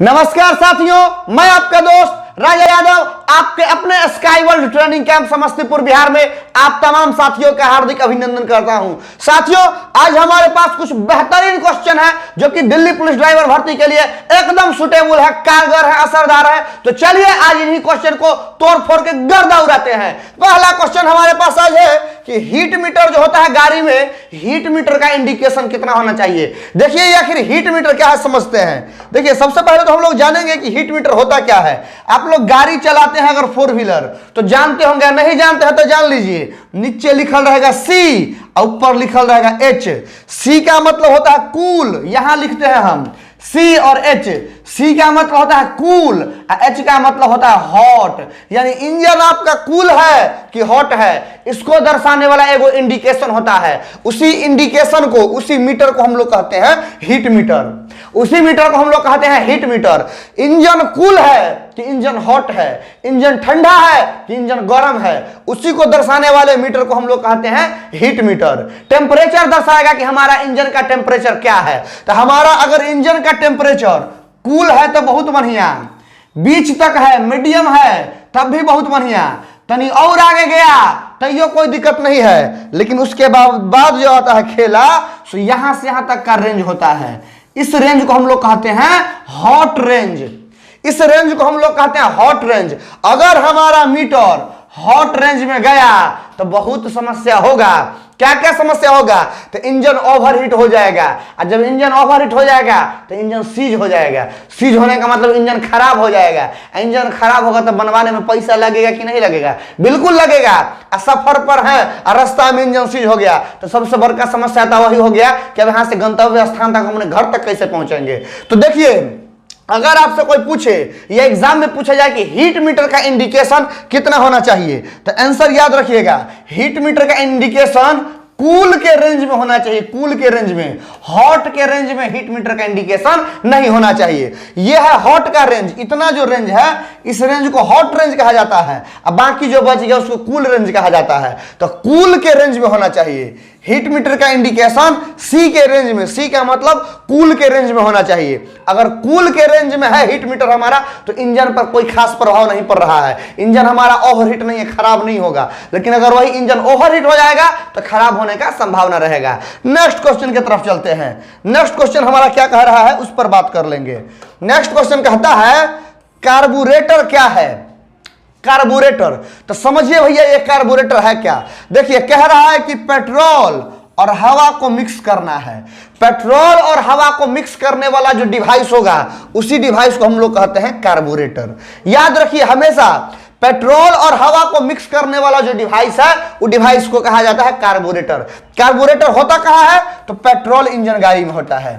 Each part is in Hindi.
नमस्कार साथियों, मैं आपका दोस्त राजा यादव आपके अपने sky world training camp Samastipur Bihar में आप तमाम साथियों का हार्दिक अभिनंदन करता हूं। साथियों, आज हमारे पास कुछ बेहतरीन क्वेश्चन है जो कि दिल्ली पुलिस ड्राइवर भर्ती के लिए एकदम सुटेबल है, कारगर है, असरदार है। तो चलिए आज इन्हीं क्वेश्चन को तोड़ फोड़ के गर्दा उड़ाते हैं। पहला क्वेश्चन हमारे पास आज है कि हीट मीटर जो होता है गाड़ी में, हीट मीटर का इंडिकेशन कितना होना चाहिए। देखिए आखिर हीट मीटर क्या है समझते हैं। देखिए सबसे पहले तो हम लोग जानेंगे कि हीट मीटर होता क्या है। आप लोग गाड़ी चलाते हैं अगर फोर व्हीलर तो जानते होंगे, नहीं जानते हैं तो जान लीजिए। नीचे लिखल रहेगा सी और ऊपर लिखल रहेगा एच। सी का मतलब होता है कूल, यहां लिखते हैं हम सी और एच। सी का मतलब होता है कूल, एच का मतलब होता है हॉट, यानी इंजन आपका कूल है कि हॉट है, इसको दर्शाने वाला एगो इंडिकेशन होता है। उसी इंडिकेशन को, उसी मीटर को हम लोग कहते हैं हीट मीटर। उसी मीटर को हम लोग कहते हैं हीट मीटर। इंजन कूल है कि इंजन हॉट है, इंजन ठंडा है कि इंजन गर्म है, उसी को दर्शाने वाले मीटर को हम लोग कहते हैं हीट मीटर। टेम्परेचर दर्शाएगा कि हमारा इंजन का टेम्परेचर क्या है। तो हमारा अगर इंजन का टेम्परेचर कूल है तो बहुत बढ़िया, बीच तक है, मीडियम है तब भी बहुत बढ़िया, तनी और आगे गया तो कोई दिक्कत नहीं है। लेकिन उसके बाद जो आता है खेला, तो यहां से यहां तक का रेंज होता है। इस रेंज को हम लोग कहते हैं हॉट रेंज। इस रेंज को हम लोग कहते हैं हॉट रेंज। अगर हमारा मीटर हॉट रेंज में गया तो बहुत समस्या होगा। क्या क्या समस्या होगा? तो इंजन ओवरहीट हो जाएगा, और जब इंजन ओवरहीट हो जाएगा तो इंजन सीज हो जाएगा। सीज होने का मतलब इंजन खराब हो जाएगा। इंजन खराब होगा तो बनवाने में पैसा लगेगा कि नहीं लगेगा? बिल्कुल लगेगा। सफर पर है और रास्ता में इंजन सीज हो गया तो सबसे बड़का समस्या तो वही हो गया कि अब यहां से गंतव्य स्थान तक अपने घर तक कैसे पहुंचेंगे। तो देखिए, अगर आपसे कोई पूछे या एग्जाम में पूछा जाए कि हीट मीटर का इंडिकेशन कितना होना चाहिए, तो आंसर याद रखिएगा, हीट मीटर का इंडिकेशन कूल के रेंज में होना चाहिए। कूल के रेंज में, हॉट के रेंज में हीट मीटर का इंडिकेशन नहीं होना चाहिए। यह है हॉट का रेंज। इतना जो रेंज है, इस रेंज को हॉट रेंज कहा जाता है, अब बाकी जो बच गया उसको कूल रेंज कहा जाता है। तो कूल के रेंज में होना चाहिए। हीट मीटर का इंडिकेशन सी के रेंज में, सी का मतलब कूल के रेंज में होना चाहिए। अगर कूल के रेंज में है हीट मीटर हमारा, तो इंजन पर कोई खास प्रभाव नहीं पड़ रहा है, इंजन हमारा ओवरहीट नहीं है, खराब नहीं होगा। लेकिन अगर वही इंजन ओवरहीट हो जाएगा तो खराब होने का संभावना रहेगा। नेक्स्ट क्वेश्चन की तरफ चलते हैं। नेक्स्ट क्वेश्चन हमारा क्या कह रहा है उस पर बात कर लेंगे। नेक्स्ट क्वेश्चन कहता है कार्बोरेटर क्या है। कार्बोरेटर, तो समझिए भैया ये कार्बोरेटर है क्या। देखिए कह रहा है कि पेट्रोल और हवा को मिक्स करना है। पेट्रोल और हवा को मिक्स करने वाला जो डिवाइस होगा, उसी डिवाइस को हम लोग कहते हैं कार्बोरेटर। याद रखिए हमेशा, पेट्रोल और हवा को मिक्स करने वाला जो डिवाइस है, वो डिवाइस को कहा जाता है कार्बोरेटर। कार्बोरेटर होता कहां है? तो पेट्रोल इंजन गाड़ी में होता है।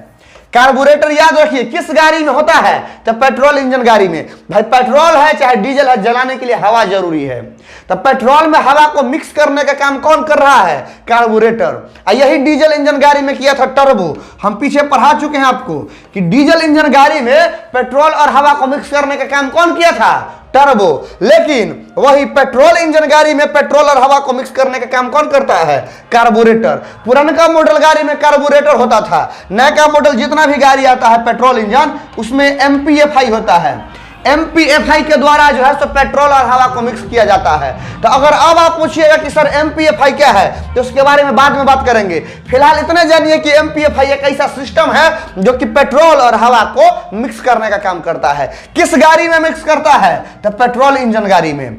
कार्बोरेटर याद रखिए किस गाड़ी में होता है? तो पेट्रोल इंजन गाड़ी में। भाई पेट्रोल है चाहे डीजल है, जलाने के लिए हवा जरूरी है। तो पेट्रोल में हवा को मिक्स करने का काम कौन कर रहा है? कार्बोरेटर। यही डीजल इंजन गाड़ी में किया था टर्बो। हम पीछे पढ़ा चुके हैं आपको कि डीजल इंजन गाड़ी में पेट्रोल और हवा को मिक्स करने का काम कौन किया था? टर्बो। लेकिन वही पेट्रोल इंजन गाड़ी में पेट्रोल और हवा को मिक्स करने का काम कौन करता है? कार्बोरेटर। पुराना मॉडल गाड़ी में कार्बोरेटर होता था, नया मॉडल जितना भी गाड़ी आता है पेट्रोल इंजन, उसमें एमपीएफआई होता है। एमपीएफआई के द्वारा जो है सो पेट्रोल और हवा को मिक्स किया जाता है। तो अगर अब आप पूछिएगा कि सर एमपीएफआई क्या है, तो उसके बारे में बाद में बात करेंगे। फिलहाल इतने जानिए कि एमपीएफआई एक ऐसा सिस्टम है जो कि पेट्रोल और हवा को मिक्स करने का काम करता है। किस गाड़ी में मिक्स करता है? तो पेट्रोल इंजन गाड़ी में।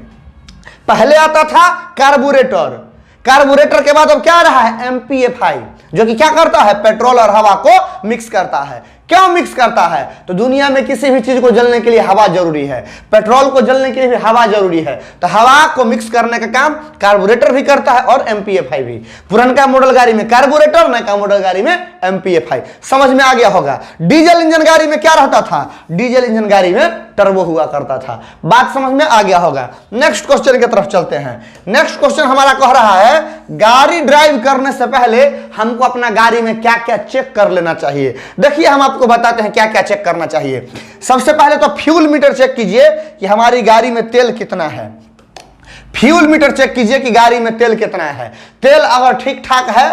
पहले आता था कार्बोरेटर, कार्बोरेटर के बाद अब क्या आ रहा है? एमपीएफआई, जो कि क्या करता है? पेट्रोल और हवा को मिक्स करता है। क्यों मिक्स करता है? तो दुनिया में किसी भी चीज को जलने के लिए हवा जरूरी है, पेट्रोल को जलने के लिए भी हवा जरूरी है। तो हवा को मिक्स करने का काम कार्बोरेटर भी करता है और एमपीएफआई भी। पुराना मॉडल गाड़ी में कार्बोरेटर, नया मॉडल गाड़ी में एमपीएफआई। समझ में आ गया होगा। डीजल इंजन गाड़ी में क्या रहता था? डीजल इंजन गाड़ी में टर्बो हुआ करता था। बात समझ में आ गया होगा। नेक्स्ट क्वेश्चन की तरफ चलते हैं। नेक्स्ट क्वेश्चन हमारा कह रहा है गाड़ी ड्राइव करने से पहले हमको अपना गाड़ी में क्या क्या चेक कर लेना चाहिए। देखिए हम आपको बताते हैं क्या क्या चेक करना चाहिए। सबसे पहले तो फ्यूल मीटर चेक कीजिए कि हमारी गाड़ी में तेल कितना है। फ्यूल मीटर चेक कीजिए कि गाड़ी में तेल कितना है। तेल अगर ठीक ठाक है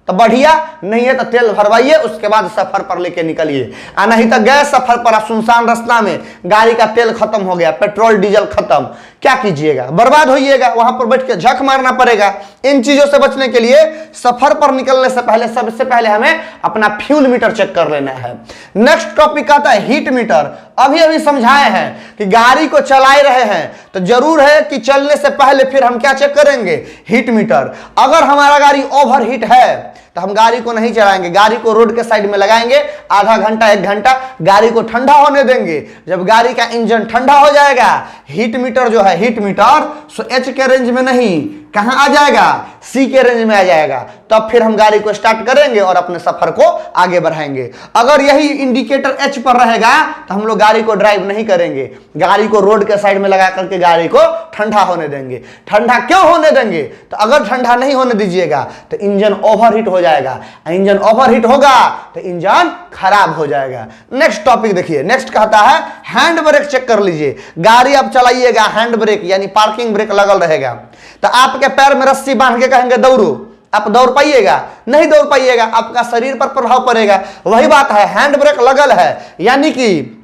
तो बढ़िया, नहीं है तो तेल भरवाइए, उसके बाद सफर पर लेके निकलिए। नहीं तो गए सफर पर, सुनसान रास्ता में गाड़ी का तेल खत्म हो गया, पेट्रोल डीजल खत्म, क्या कीजिएगा? बर्बाद होइएगा, वहां पर बैठ के झक मारना पड़ेगा। इन चीजों से बचने के लिए सफर पर निकलने से पहले सबसे पहले हमें अपना फ्यूल मीटर चेक कर लेना है। नेक्स्ट टॉपिक आता है हीट मीटर। अभी अभी समझाए हैं कि गाड़ी को चला रहे हैं तो जरूर है कि चलने से पहले फिर हम क्या चेक करेंगे? Heat meter. अगर हमारा गाड़ी ओवर हीट है तो हम गाड़ी को नहीं चलाएंगे, गाड़ी को रोड के साइड में लगाएंगे, आधा घंटा 1 घंटा गाड़ी को ठंडा होने देंगे। जब गाड़ी का इंजन ठंडा हो जाएगा, हीट मीटर जो है, हीट मीटर एच के रेंज में नहीं, कहां आ जाएगा? सी के रेंज में आ जाएगा। तब फिर हम गाड़ी को स्टार्ट करेंगे और अपने सफर को आगे बढ़ाएंगे। अगर यही इंडिकेटर एच पर रहेगा तो हम लोग गाड़ी को ड्राइव नहीं करेंगे, गाड़ी को रोड के साइड में लगा करके गाड़ी को ठंडा होने देंगे। ठंडा क्यों होने देंगे? तो अगर ठंडा नहीं होने दीजिएगा तो इंजन ओवरहीट हो जाएगा, इंजन ओवरहीट होगा तो इंजन खराब हो जाएगा। नेक्स्ट टॉपिक देखिए, नेक्स्ट कहता है हैंड ब्रेक चेक कर लीजिए। गाड़ी आप चलाइएगा, हैंड ब्रेक यानी पार्किंग ब्रेक लगल रहेगा तो आपके पैर में रस्सी बांध के कहेंगे दौड़ो, आप दौड़ पाइएगा? नहीं दौड़ पाइएगा, आपका शरीर पर प्रभाव पड़ेगा। वही बात है, हैंड ब्रेक लगल है यानी कि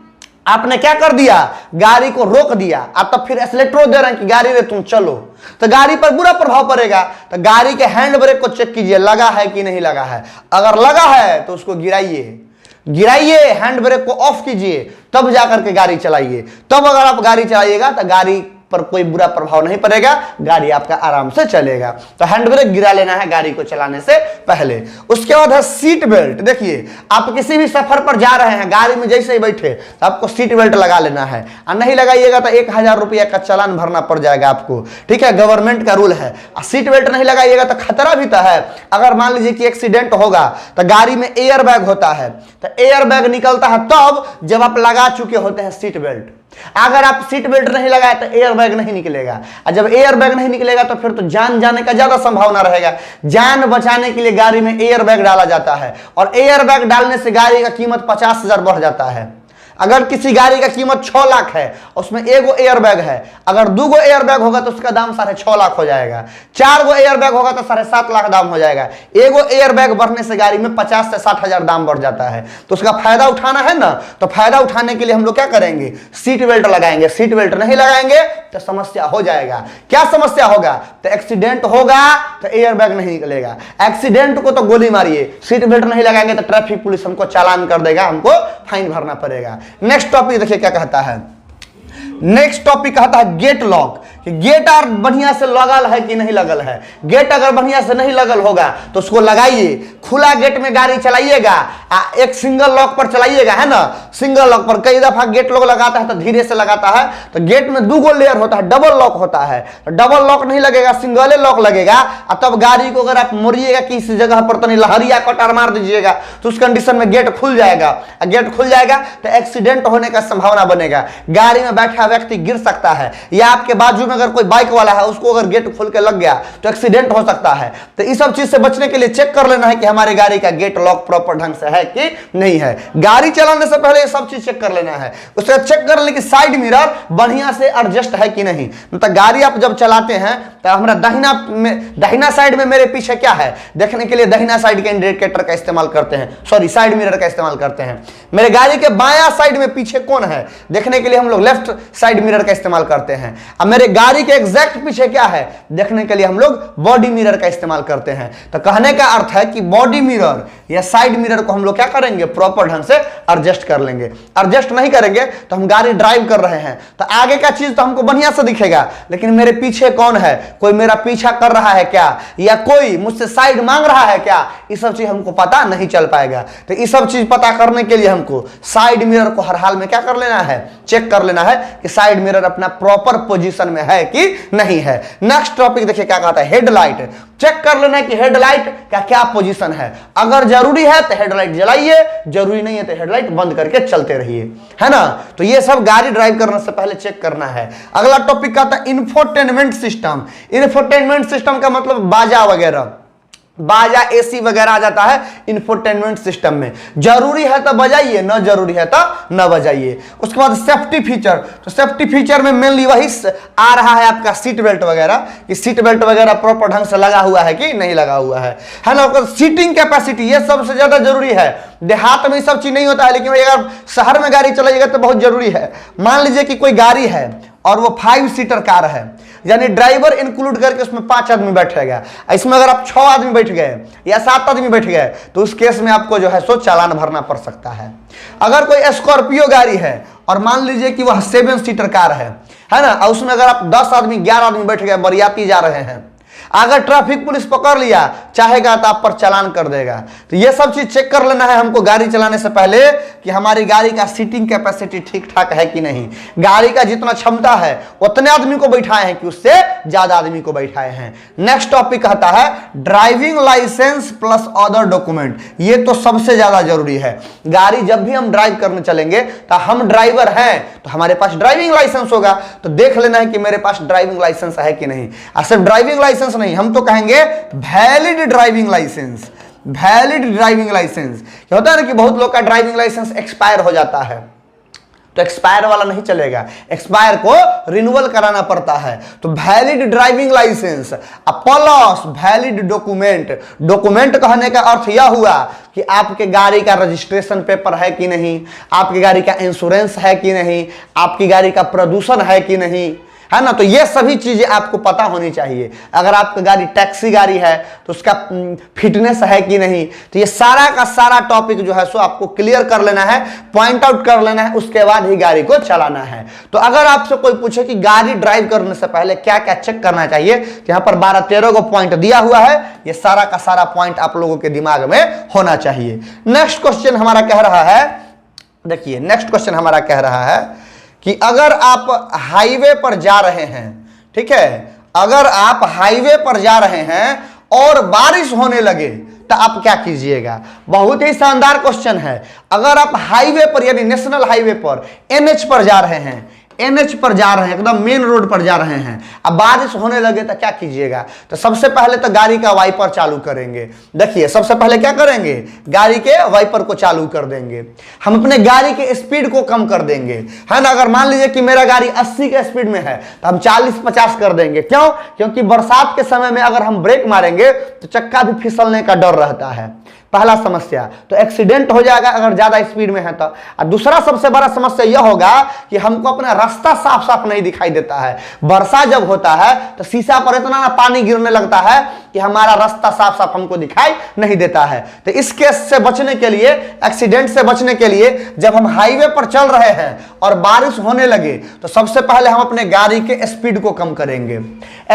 आपने क्या कर दिया? गाड़ी को रोक दिया, आप तब फिर एक्सीलरेटर दे रहे हैं कि गाड़ी रे तुम चलो, तो गाड़ी पर बुरा प्रभाव पड़ेगा। तो गाड़ी के हैंड ब्रेक को चेक कीजिए, लगा है कि नहीं लगा है। अगर लगा है तो उसको गिराइए, हैंड ब्रेक को ऑफ कीजिए, तब जाकर के गाड़ी चलाइए। तब अगर आप गाड़ी चलाइएगा तो गाड़ी पर कोई बुरा प्रभाव नहीं पड़ेगा, गाड़ी आपका आराम से चलेगा। तो हैंड ब्रेक गिरा लेना है गाड़ी को चलाने से पहले। उसके बाद है सीट बेल्ट। देखिए, आप किसी भी सफर पर जा रहे हैं, गाड़ी में जैसे ही बैठे तो आपको सीट बेल्ट लगा लेना है, और नहीं लगाइएगा तो 1000 रुपया का चालान भरना पड़ जाएगा आपको। ठीक है, गवर्नमेंट का रूल है। सीट बेल्ट नहीं लगाइएगा तो खतरा भी तो है। अगर मान लीजिए कि एक्सीडेंट होगा तो गाड़ी में एयर बैग होता है, तो एयर बैग निकलता है तब जब आप लगा चुके होते हैं सीट बेल्ट। अगर आप सीट बेल्ट नहीं लगाए तो एयर बैग नहीं निकलेगा, और जब एयर बैग नहीं निकलेगा तो फिर तो जान जाने का ज्यादा संभावना रहेगा। जान बचाने के लिए गाड़ी में एयर बैग डाला जाता है, और एयर बैग डालने से गाड़ी का कीमत 50,000 बढ़ जाता है। अगर किसी गाड़ी का कीमत 6 लाख है, उसमें 1 गो एयर बैग है, अगर 2 गो एयर बैग होगा तो उसका दाम 6.5 लाख हो जाएगा। 4 गो एयर बैग होगा तो 7.5 लाख दाम हो जाएगा। 1 गो एयर बैग बढ़ने से गाड़ी में 50 से 60 हजार दाम बढ़ जाता है। तो उसका फायदा उठाना है ना, तो फायदा उठाने के लिए हम लोग क्या करेंगे? सीट बेल्ट लगाएंगे। सीट बेल्ट नहीं लगाएंगे तो समस्या हो जाएगा। क्या समस्या होगा? तो एक्सीडेंट होगा तो एयर बैग नहीं निकलेगा, एक्सीडेंट को तो गोली मारिए। सीट बेल्ट नहीं लगाएंगे तो ट्रैफिक पुलिस हमको चालान कर देगा, हमको फाइन भरना पड़ेगा। नेक्स्ट टॉपिक देखिए क्या कहता है। नेक्स्ट टॉपिक कहता है गेट लॉक, कि गेट और बढ़िया से लगल है कि नहीं लगल है। गेट अगर बढ़िया से नहीं लगल होगा तो उसको लगाइए। खुला गेट में गाड़ी चलाइएगा, एक सिंगल लॉक पर चलाइएगा, है ना। सिंगल लॉक पर कई दफा गेट लोग लगाता है तो धीरे से लगाता है, तो गेट में 2 गो लेयर होता है, डबल लॉक होता है। तो डबल लॉक नहीं लगेगा, सिंगल लॉक लगेगा। और तब गाड़ी को अगर आप मोड़िएगा किसी जगह पर तो नहीं, लहरिया कटार मार दीजिएगा तो उस कंडीशन में गेट खुल जाएगा। गेट खुल जाएगा तो एक्सीडेंट होने का संभावना बनेगा। गाड़ी में बैठा व्यक्ति गिर सकता है, या आपके बाजू में अगर कोई बाइक वाला है उसको अगर गेट खोल के लग गया तो एक्सीडेंट हो सकता है। तो इस सब चीज से बचने के लिए चेक कर लेना है कि हमारी गाड़ी का गेट लॉक प्रॉपर ढंग से है कि नहीं है। गाड़ी चलाने से पहले ये सब चीज चेक कर लेना है। उससे चेक कर लें कि साइड मिरर बढ़िया से एडजस्ट है कि नहीं। तो गाड़ी आप जब चलाते हैं तो हमारा दाहिना साइड में मेरे पीछे क्या है देखने के लिए दाहिना साइड के इंडिकेटर का इस्तेमाल करते हैं, सॉरी साइड मिरर का इस्तेमाल करते हैं। मेरे गाड़ी के बायां साइड में पीछे कौन है देखने के लिए हम लोग लेफ्ट साइड मिरर का इस्तेमाल करते हैं। अब मेरे गाड़ी के एग्जैक्ट पीछे क्या है देखने के लिए हम लोग बॉडी मिरर का इस्तेमाल करते हैं। तो कहने का अर्थ है कि बॉडी मिरर या साइड मिरर को हम लोग क्या करेंगे? प्रॉपर ढंग से एडजस्ट कर लेंगे। एडजस्ट नहीं करेंगे तो हम गाड़ी ड्राइव कर रहे हैं तो आगे का चीज तो हमको बढ़िया से दिखेगा, लेकिन मेरे पीछे कौन है, कोई मेरा पीछा कर रहा है क्या, या कोई मुझसे साइड मांग रहा है क्या, ये सब चीज हमको पता नहीं चल पाएगा। तो ये सब चीज पता करने के लिए हमको साइड मिरर को हर हाल में क्या कर लेना है? चेक कर लेना है कि साइड मिरर अपना प्रॉपर पोजीशन में है कि नहीं है। नेक्स्ट टॉपिक देखिए क्या कहता है, हेडलाइट। चेक कर लेना है कि हेडलाइट का क्या पोजीशन है। अगर जरूरी है तो हेडलाइट जलाइए, जरूरी नहीं है तो हेडलाइट बंद करके चलते रहिए, है ना। तो ये सब गाड़ी ड्राइव करने से पहले चेक करना है। अगला टॉपिक कहता है इंफोटेनमेंट सिस्टम। इंफोटेनमेंट सिस्टम का मतलब बाजा वगैरह। बाजा एसी वगैरह आ जाता है इंफोटेनमेंट सिस्टम में। जरूरी है तो बजाइए, न जरूरी है तो न बजाइए। उसके बाद सेफ्टी फीचर, तो सेफ्टी फीचर में मेनली वही आ रहा है आपका सीट बेल्ट वगैरह, कि सीट बेल्ट वगैरह प्रॉपर ढंग से लगा हुआ है कि नहीं लगा हुआ है ना। सीटिंग कैपेसिटी ये सबसे ज्यादा जरूरी है। देहात में सब चीज नहीं होता है, लेकिन अगर शहर में गाड़ी चलाइएगा तो बहुत जरूरी है। मान लीजिए कि कोई गाड़ी है और वो 5 सीटर कार है, यानी ड्राइवर इंक्लूड करके उसमें 5 आदमी बैठेगा। इसमें अगर आप 6 आदमी बैठ गए या 7 आदमी बैठ गए तो उस केस में आपको जो है सो चालान भरना पड़ सकता है। अगर कोई स्कॉर्पियो गाड़ी है और मान लीजिए कि वह 7 सीटर कार है ना, और उसमें अगर आप 10 आदमी 11 आदमी बैठ गए, बरियाती जा रहे हैं, अगर ट्रैफिक पुलिस पकड़ लिया चाहेगा तो आप पर चालान कर देगा। तो ये सब चीज चेक कर लेना है हमको गाड़ी चलाने से पहले कि हमारी गाड़ी का सीटिंग कैपेसिटी ठीक ठाक है कि नहीं, गाड़ी का जितना क्षमता है उतने आदमी को बैठाए हैं कि उससे ज्यादा आदमी को बैठाए हैं। नेक्स्ट टॉपिक कहता है driving licence plus other document. ये तो सबसे ज्यादा जरूरी है। गाड़ी जब भी हम ड्राइव करने चलेंगे तो हम ड्राइवर हैं तो हमारे पास ड्राइविंग लाइसेंस होगा, तो देख लेना है कि मेरे पास ड्राइविंग लाइसेंस है कि नहीं। और सिर्फ ड्राइविंग लाइसेंस नहीं, हम तो कहेंगे valid driving licence. Valid driving licence क्या होता है ना कि बहुत लोग का ड्राइविंग लाइसेंस एक्सपायर हो जाता है, तो एक्सपायर वाला नहीं चलेगा, एक्सपायर को रिन्यूअल कराना पड़ता है। तो valid driving licence plus valid document. Document कहने का अर्थ यह हुआ कि आपके गाड़ी का रजिस्ट्रेशन पेपर है कि नहीं, आपकी गाड़ी का इंश्योरेंस है कि नहीं, आपकी गाड़ी का प्रदूषण है कि नहीं, है ना। तो ये सभी चीजें आपको पता होनी चाहिए। अगर आपकी गाड़ी टैक्सी गाड़ी है तो उसका फिटनेस है कि नहीं, तो ये सारा का सारा टॉपिक जो है सो आपको क्लियर कर लेना है, पॉइंट आउट कर लेना है, उसके बाद ही गाड़ी को चलाना है। तो अगर आपसे कोई पूछे कि गाड़ी ड्राइव करने से पहले क्या क्या चेक करना चाहिए, तो यहाँ पर 12-13 को पॉइंट दिया हुआ है। ये सारा का सारा पॉइंट आप लोगों के दिमाग में होना चाहिए। नेक्स्ट क्वेश्चन हमारा कह रहा है, देखिए नेक्स्ट क्वेश्चन हमारा कह रहा है कि अगर आप हाईवे पर जा रहे हैं, ठीक है, अगर आप हाईवे पर जा रहे हैं और बारिश होने लगे तो आप क्या कीजिएगा। बहुत ही शानदार क्वेश्चन है। अगर आप हाईवे पर यानी नेशनल हाईवे पर एनएच पर जा रहे हैं, एनएच पर जा रहे हैं, एकदम मेन रोड पर जा रहे हैं, अब बारिश होने लगे तो क्या कीजिएगा। तो सबसे पहले तो गाड़ी का वाइपर चालू करेंगे। देखिए सबसे पहले क्या करेंगे, गाड़ी के वाइपर को चालू कर देंगे। हम अपने गाड़ी के स्पीड को कम कर देंगे, है ना। अगर मान लीजिए कि मेरा गाड़ी 80 के स्पीड में है तो हम 40-50 कर देंगे। क्यों? क्योंकि बरसात के समय में अगर हम ब्रेक मारेंगे तो चक्का भी फिसलने का डर रहता है। पहला समस्या तो एक्सीडेंट हो जाएगा अगर ज्यादा स्पीड में है तो। और दूसरा सबसे बड़ा समस्या यह होगा कि हमको अपना रास्ता साफ साफ नहीं दिखाई देता है। वर्षा जब होता है तो शीशा पर इतना ना पानी गिरने लगता है कि हमारा रास्ता साफ साफ हमको दिखाई नहीं देता है। तो इस केस से बचने के लिए, एक्सीडेंट से बचने के लिए, जब हम हाईवे पर चल रहे हैं और बारिश होने लगे तो सबसे पहले हम अपने गाड़ी के स्पीड को कम करेंगे,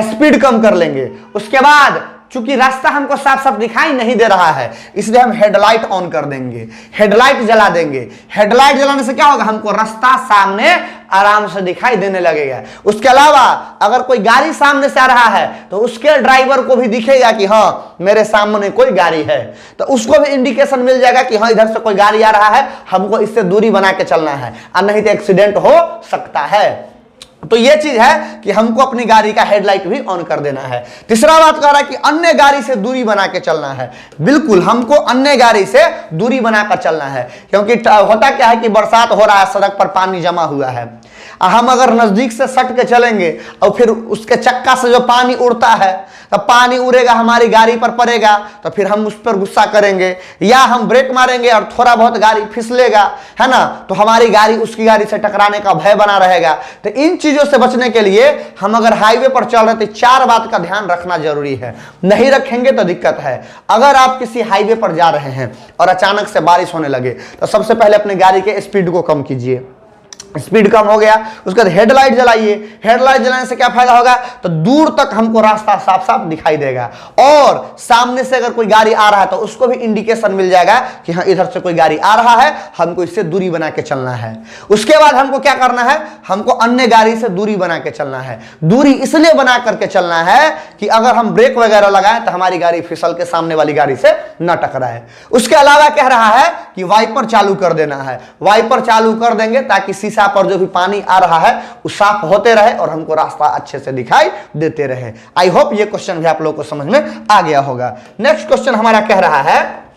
स्पीड कम कर लेंगे। उसके बाद चूंकि रास्ता हमको साफ साफ दिखाई नहीं दे रहा है इसलिए हम हेडलाइट ऑन कर देंगे, हेडलाइट जला देंगे। हेडलाइट जलाने से क्या होगा, हमको रास्ता सामने आराम से दिखाई देने लगेगा। उसके अलावा अगर कोई गाड़ी सामने से आ रहा है तो उसके ड्राइवर को भी दिखेगा कि हाँ मेरे सामने कोई गाड़ी है, तो उसको भी इंडिकेशन मिल जाएगा कि हाँ इधर से कोई गाड़ी आ रहा है, हमको इससे दूरी बना के चलना है, और नहीं तो एक्सीडेंट हो सकता है। तो ये चीज है कि हमको अपनी गाड़ी का हेडलाइट भी ऑन कर देना है। तीसरा बात कह रहा है कि अन्य गाड़ी से दूरी बना के चलना है। बिल्कुल हमको अन्य गाड़ी से दूरी बनाकर चलना है, क्योंकि होता क्या है कि बरसात हो रहा है, सड़क पर पानी जमा हुआ है, हम अगर नजदीक से सट के चलेंगे और फिर उसके चक्का से जो पानी उड़ता है तो पानी उड़ेगा हमारी गाड़ी पर पड़ेगा, तो फिर हम उस पर गुस्सा करेंगे, या हम ब्रेक मारेंगे और थोड़ा बहुत गाड़ी फिसलेगा, है ना, तो हमारी गाड़ी उसकी गाड़ी से टकराने का भय बना रहेगा। तो इन चीजों से बचने के लिए हम अगर हाईवे पर चल रहे तो 4 बात का ध्यान रखना जरूरी है, नहीं रखेंगे तो दिक्कत है। अगर आप किसी हाईवे पर जा रहे हैं और अचानक से बारिश होने लगे तो सबसे पहले अपने गाड़ी के स्पीड को कम कीजिए। स्पीड कम हो गया, उसके बाद हेडलाइट जलाइए। हेडलाइट जलाने से क्या फायदा होगा, तो दूर तक हमको रास्ता साफ साफ दिखाई देगा, और सामने से अगर कोई गाड़ी आ रहा है तो उसको भी इंडिकेशन मिल जाएगा कि हाँ इधर से कोई गाड़ी आ रहा है, हमको इससे दूरी बना के चलना है। उसके बाद हमको क्या करना है, हमको अन्य गाड़ी से दूरी बना के चलना है। दूरी इसलिए बना करके चलना है कि अगर हम ब्रेक वगैरह लगाएं तो हमारी गाड़ी फिसल के सामने वाली गाड़ी से न टकराए। उसके अलावा कह रहा है कि वाइपर चालू कर देना है। वाइपर चालू कर देंगे ताकि शीशा शीशा पर जो भी पानी आ रहा है वो साफ होते रहे और हमको रास्ता अच्छे से दिखाई देते रहे। आई होप ये क्वेश्चन भी आप लोगों को समझ में आ गया होगा। नेक्स्ट क्वेश्चन हमारा कह रहा है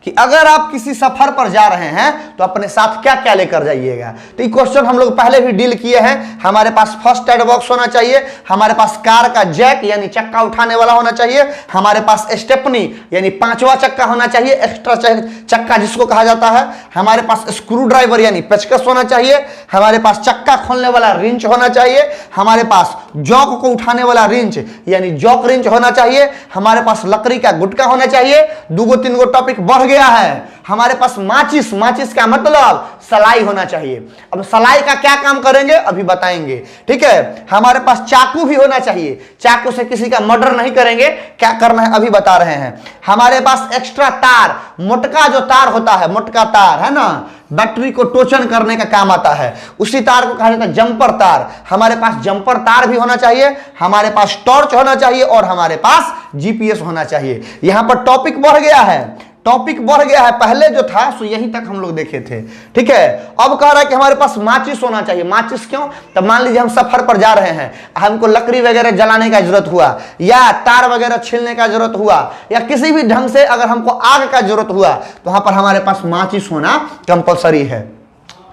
कि अगर आप किसी सफर पर जा रहे हैं तो अपने साथ क्या क्या लेकर जाइएगा। तो ये क्वेश्चन हम लोग पहले भी डील किए हैं। हमारे पास फर्स्ट एड बॉक्स होना चाहिए, हमारे पास कार का जैक यानी चक्का उठाने वाला होना चाहिए, हमारे पास स्टेपनी यानी 5वां चक्का होना चाहिए, एक्स्ट्रा चक्का जिसको कहा जाता है, हमारे पास स्क्रू ड्राइवर यानी पेचकस होना चाहिए, हमारे पास चक्का खोलने वाला रिंच होना चाहिए, हमारे पास जॉक को उठाने वाला रिंच यानी जॉक रिंच होना चाहिए, हमारे पास लकड़ी का गुटका होना चाहिए। 2-3 टॉपिक बढ़ गया है। हमारे पास माचिस, माचिस का मतलब सलाई होना चाहिए। अब सलाई का क्या काम करेंगे अभी बताएंगे, ठीक है। हमारे पास चाकू भी होना चाहिए, चाकू से किसी का मर्डर नहीं करेंगे, क्या करना है अभी बता रहे हैं। हमारे पास एक्स्ट्रा तार, मोटका जो तार होता है, मोटका तार है ना, बैटरी को टोचन करने का काम आता है, उसी तार को कहा जाता है जंपर तार। हमारे पास जंपर तार भी होना चाहिए, हमारे पास टॉर्च होना चाहिए और हमारे पास जीपीएस होना चाहिए। यहां पर टॉपिक बढ़ गया है, टॉपिक बढ़ गया है। पहले जो था सो यहीं तक हम लोग देखे थे, ठीक है। अब कह रहा है कि हमारे पास माचिस होना चाहिए। माचिस क्यों? तो मान लीजिए हम सफर पर जा रहे हैं, हमको लकड़ी वगैरह जलाने का जरूरत हुआ या तार वगैरह छीलने का जरूरत हुआ या किसी भी ढंग से अगर हमको आग का जरूरत हुआ तो वहां पर हमारे पास माचिस होना कंपलसरी है,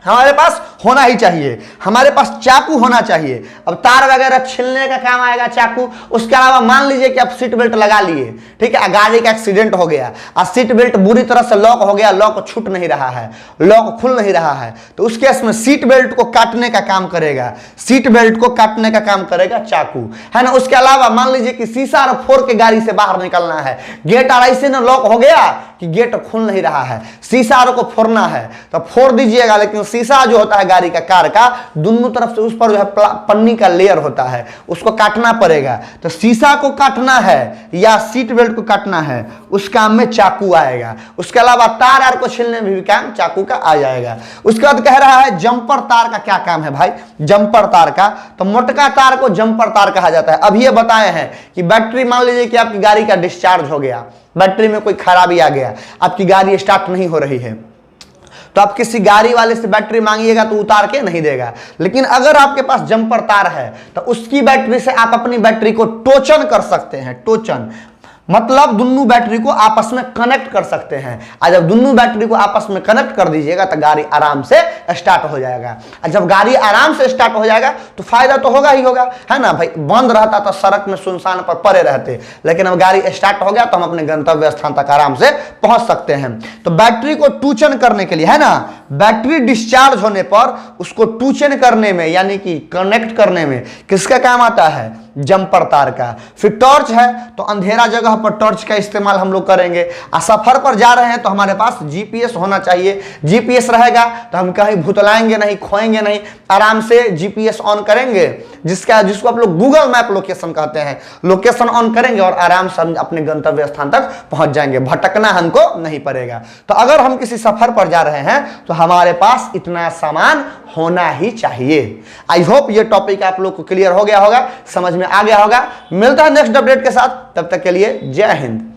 हमारे पास होना ही चाहिए। हमारे पास चाकू होना चाहिए। अब तार वगैरह छीलने का काम आएगा चाकू। उसके अलावा मान लीजिए कि आप सीट बेल्ट लगा लिए, ठीक है, गाड़ी का एक्सीडेंट हो गया और सीट बेल्ट बुरी तरह से लॉक हो गया, लॉक छूट नहीं रहा है, लॉक खुल नहीं रहा है, तो उस केस में सीट बेल्ट को काटने का काम करेगा, सीट बेल्ट को काटने का काम करेगा चाकू, है ना। उसके अलावा मान लीजिए कि शीशा फोड़ के गाड़ी से बाहर निकलना है, गेट और ऐसे ना लॉक हो गया कि गेट खुल नहीं रहा है, शीशा को फोड़ना है तो फोड़ दीजिएगा, लेकिन शीशा जो होता है गाड़ी का, कार का, दोनों तरफ से उस पर जो है पन्नी का लेयर होता है, उसको काटना पड़ेगा। तो शीशा को काटना है या सीट बेल्ट को काटना है, उस काम में चाकू आएगा। उसके अलावा तार आर को छीलने में भी काम चाकू का आ जाएगा। उसके बाद कह रहा है जंपर तार का क्या काम है भाई। जंपर तार का, तो मोटका तार को जंपर तार कहा जाता है। अभी ये बताए हैं कि बैटरी, मान लीजिए कि आपकी गाड़ी का डिस्चार्ज हो गया, बैटरी में कोई खराबी आ गया, आपकी गाड़ी स्टार्ट नहीं हो रही है, तो आप किसी गाड़ी वाले से बैटरी मांगिएगा तो उतार के नहीं देगा। लेकिन अगर आपके पास जंपर तार है तो उसकी बैटरी से आप अपनी बैटरी को टोचन कर सकते हैं। टोचन मतलब दोनों बैटरी को आपस में कनेक्ट कर सकते हैं। और जब दोनों बैटरी को आपस में कनेक्ट कर दीजिएगा तो गाड़ी आराम से स्टार्ट हो जाएगा। और जब गाड़ी आराम से स्टार्ट हो जाएगा तो फायदा तो होगा ही होगा, है ना भाई। बंद रहता तो सड़क में सुनसान पर पड़े रहते, लेकिन अब गाड़ी स्टार्ट हो गया तो हम अपने गंतव्य स्थान तक आराम से पहुंच सकते हैं। तो बैटरी को टूचन करने के लिए, है ना, बैटरी डिस्चार्ज होने पर उसको टूचन करने में यानी कि कनेक्ट करने में किसका काम आता है? जंपर तार का। फिर टॉर्च है तो अंधेरा जगह पर टॉर्च का इस्तेमाल हम लोग करेंगे। और सफर पर जा रहे हैं तो हमारे पास जीपीएस होना चाहिए। जीपीएस रहेगा तो हम कहीं भुतलाएंगे नहीं, खोएंगे नहीं, आराम से जीपीएस ऑन करेंगे, जिसको आप लोग गूगल मैप लोकेशन कहते हैं। लोकेशन ऑन करेंगे और आराम से हम अपने गंतव्य स्थान तक पहुंच जाएंगे, भटकना हमको नहीं पड़ेगा। तो अगर हम किसी सफर पर जा रहे हैं तो हमारे पास इतना सामान होना ही चाहिए। आई होप ये टॉपिक आप लोग को क्लियर हो गया होगा, समझ में आ गया होगा। मिलता है नेक्स्ट अपडेट के साथ, तब तक के लिए जय हिंद।